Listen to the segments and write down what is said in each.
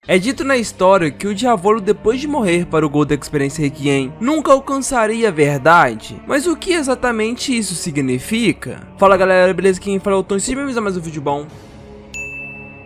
É dito na história que o Diavolo, depois de morrer para o Gold Experience Requiem, nunca alcançaria a verdade. Mas o que exatamente isso significa? Fala galera, beleza? Quem fala é o Tom, sejam bem-vindos a mais um vídeo bom.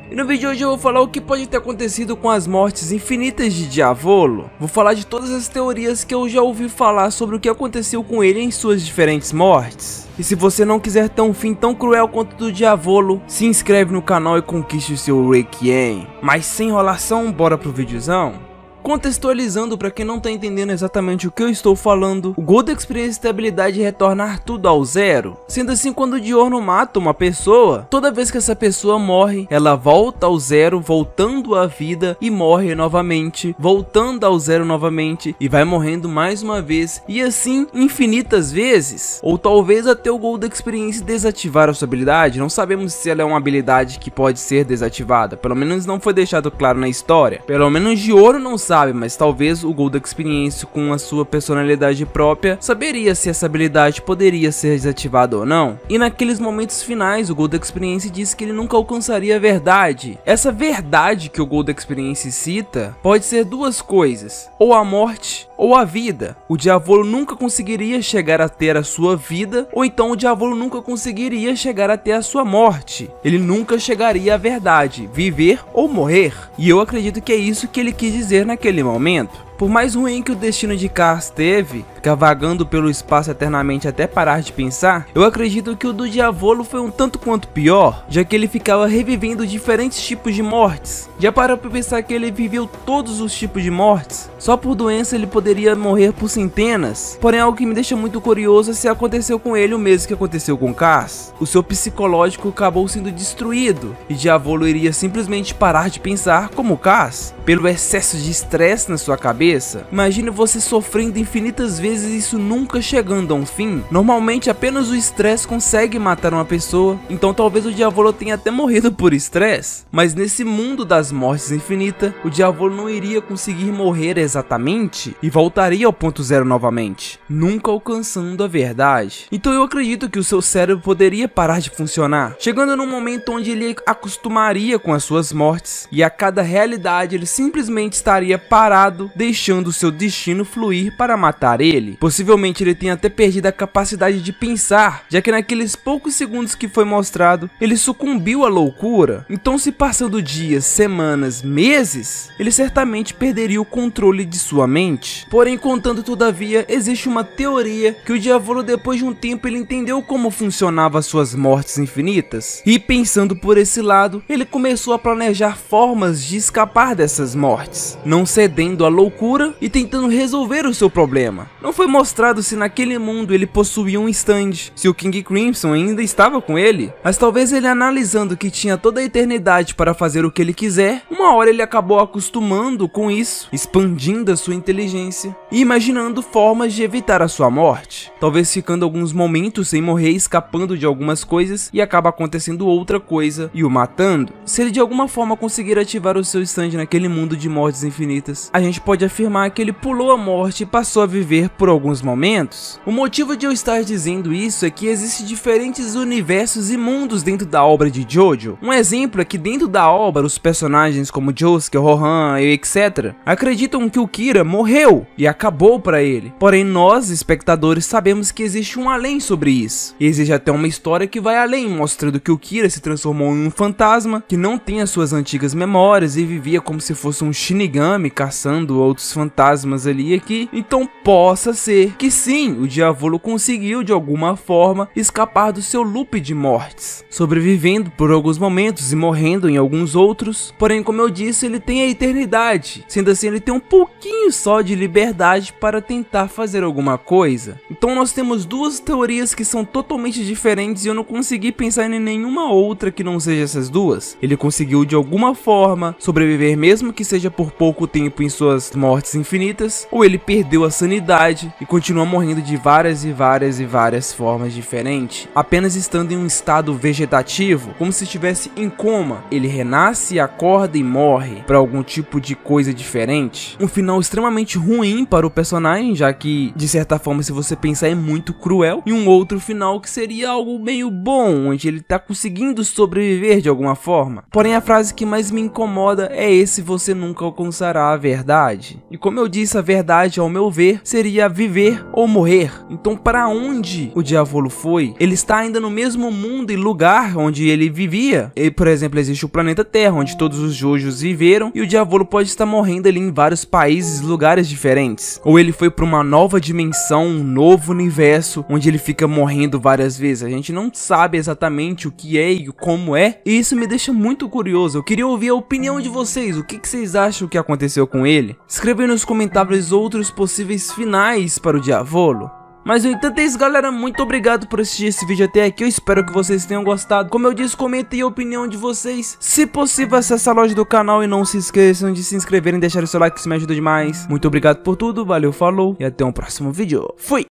E no vídeo de hoje eu vou falar o que pode ter acontecido com as mortes infinitas de Diavolo. Vou falar de todas as teorias que eu já ouvi falar sobre o que aconteceu com ele em suas diferentes mortes. E se você não quiser ter um fim tão cruel quanto o do Diavolo, se inscreve no canal e conquiste o seu Requiem. Mas sem enrolação, bora pro videozão. Contextualizando para quem não tá entendendo exatamente o que eu estou falando, o Gold Experience tem a habilidade de retornar tudo ao zero. Sendo assim, quando o Diorno mata uma pessoa, toda vez que essa pessoa morre, ela volta ao zero, voltando à vida, e morre novamente, voltando ao zero novamente, e vai morrendo mais uma vez, e assim infinitas vezes. Ou talvez até o Gold Experience desativar a sua habilidade. Não sabemos se ela é uma habilidade que pode ser desativada, pelo menos não foi deixado claro na história. Pelo menos Diorno não sabe, mas talvez o Gold Experience, com a sua personalidade própria, saberia se essa habilidade poderia ser desativada ou não. E naqueles momentos finais, o Gold Experience disse que ele nunca alcançaria a verdade. Essa verdade que o Gold Experience cita pode ser duas coisas: ou a morte ou a vida. O Diavolo nunca conseguiria chegar a ter a sua vida, ou então o Diavolo nunca conseguiria chegar a ter a sua morte. Ele nunca chegaria à verdade, viver ou morrer. E eu acredito que é isso que ele quis dizer naquele momento. Por mais ruim que o destino de Kars teve, ficar vagando pelo espaço eternamente até parar de pensar, eu acredito que o do Diavolo foi um tanto quanto pior, já que ele ficava revivendo diferentes tipos de mortes. Já parou pra pensar que ele viveu todos os tipos de mortes? Só por doença ele poderia morrer por centenas. Porém, algo que me deixa muito curioso é se aconteceu com ele o mesmo que aconteceu com Kars. O seu psicológico acabou sendo destruído, e Diavolo iria simplesmente parar de pensar como Kars, pelo excesso de estresse na sua cabeça. Imagine você sofrendo infinitas vezes e isso nunca chegando a um fim. Normalmente apenas o estresse consegue matar uma pessoa, então talvez o Diavolo tenha até morrido por estresse. Mas nesse mundo das mortes infinitas, o Diavolo não iria conseguir morrer exatamente e voltaria ao ponto zero novamente, nunca alcançando a verdade. Então eu acredito que o seu cérebro poderia parar de funcionar, chegando num momento onde ele acostumaria com as suas mortes, e a cada realidade ele simplesmente estaria parado, deixando seu destino fluir para matar ele. Possivelmente ele tenha até perdido a capacidade de pensar, já que naqueles poucos segundos que foi mostrado, ele sucumbiu à loucura. Então, se passando dias, semanas, meses, ele certamente perderia o controle de sua mente. Porém, contanto, todavia, existe uma teoria que o Diavolo, depois de um tempo, ele entendeu como funcionavam as suas mortes infinitas, e pensando por esse lado, ele começou a planejar formas de escapar dessas mortes, não cedendo à loucura e tentando resolver o seu problema. Não foi mostrado se naquele mundo ele possuía um stand, se o King Crimson ainda estava com ele, mas talvez ele, analisando que tinha toda a eternidade para fazer o que ele quiser, uma hora ele acabou acostumando com isso, expandindo a sua inteligência e imaginando formas de evitar a sua morte, talvez ficando alguns momentos sem morrer, escapando de algumas coisas, e acaba acontecendo outra coisa e o matando. Se ele de alguma forma conseguir ativar o seu stand naquele mundo de mortes infinitas, a gente pode afirmar que ele pulou a morte e passou a viver por alguns momentos. O motivo de eu estar dizendo isso é que existem diferentes universos e mundos dentro da obra de Jojo. Um exemplo é que dentro da obra, os personagens como Josuke, Rohan e etc. acreditam que o Kira morreu e acabou para ele. Porém, nós, espectadores, sabemos que existe um além sobre isso. E existe até uma história que vai além, mostrando que o Kira se transformou em um fantasma que não tem as suas antigas memórias e vivia como se fosse um Shinigami caçando outros fantasmas ali aqui. Então possa ser que sim, o Diavolo conseguiu de alguma forma escapar do seu loop de mortes, sobrevivendo por alguns momentos e morrendo em alguns outros. Porém, como eu disse, ele tem a eternidade, sendo assim ele tem um pouquinho só de liberdade para tentar fazer alguma coisa. Então nós temos duas teorias que são totalmente diferentes e eu não consegui pensar em nenhuma outra que não seja essas duas. Ele conseguiu de alguma forma sobreviver, mesmo que seja por pouco tempo, em suas mortes infinitas, ou ele perdeu a sanidade e continua morrendo de várias formas diferentes, apenas estando em um estado vegetativo, como se estivesse em coma. Ele renasce, acorda e morre para algum tipo de coisa diferente. Um final extremamente ruim para o personagem, já que, de certa forma, se você pensar, é muito cruel. E um outro final que seria algo meio bom, onde ele tá conseguindo sobreviver de alguma forma. Porém, a frase que mais me incomoda é esse: você nunca alcançará a verdade. E como eu disse, a verdade, ao meu ver, seria viver ou morrer. Então, para onde o Diavolo foi? Ele está ainda no mesmo mundo e lugar onde ele vivia. E, por exemplo, existe o planeta Terra, onde todos os Jojos viveram, e o Diavolo pode estar morrendo ali em vários países, lugares diferentes. Ou ele foi para uma nova dimensão, um novo universo, onde ele fica morrendo várias vezes. A gente não sabe exatamente o que é e como é, e isso me deixa muito curioso. Eu queria ouvir a opinião de vocês. O que vocês acham que aconteceu com ele? Escreve aí nos comentários outros possíveis finais para o Diavolo. Mas no entanto é isso, galera. Muito obrigado por assistir esse vídeo até aqui. Eu espero que vocês tenham gostado. Como eu disse, comentem a opinião de vocês. Se possível, acesse a loja do canal e não se esqueçam de se inscreverem e deixar o seu like, que isso me ajuda demais. Muito obrigado por tudo, valeu, falou e até um próximo vídeo. Fui!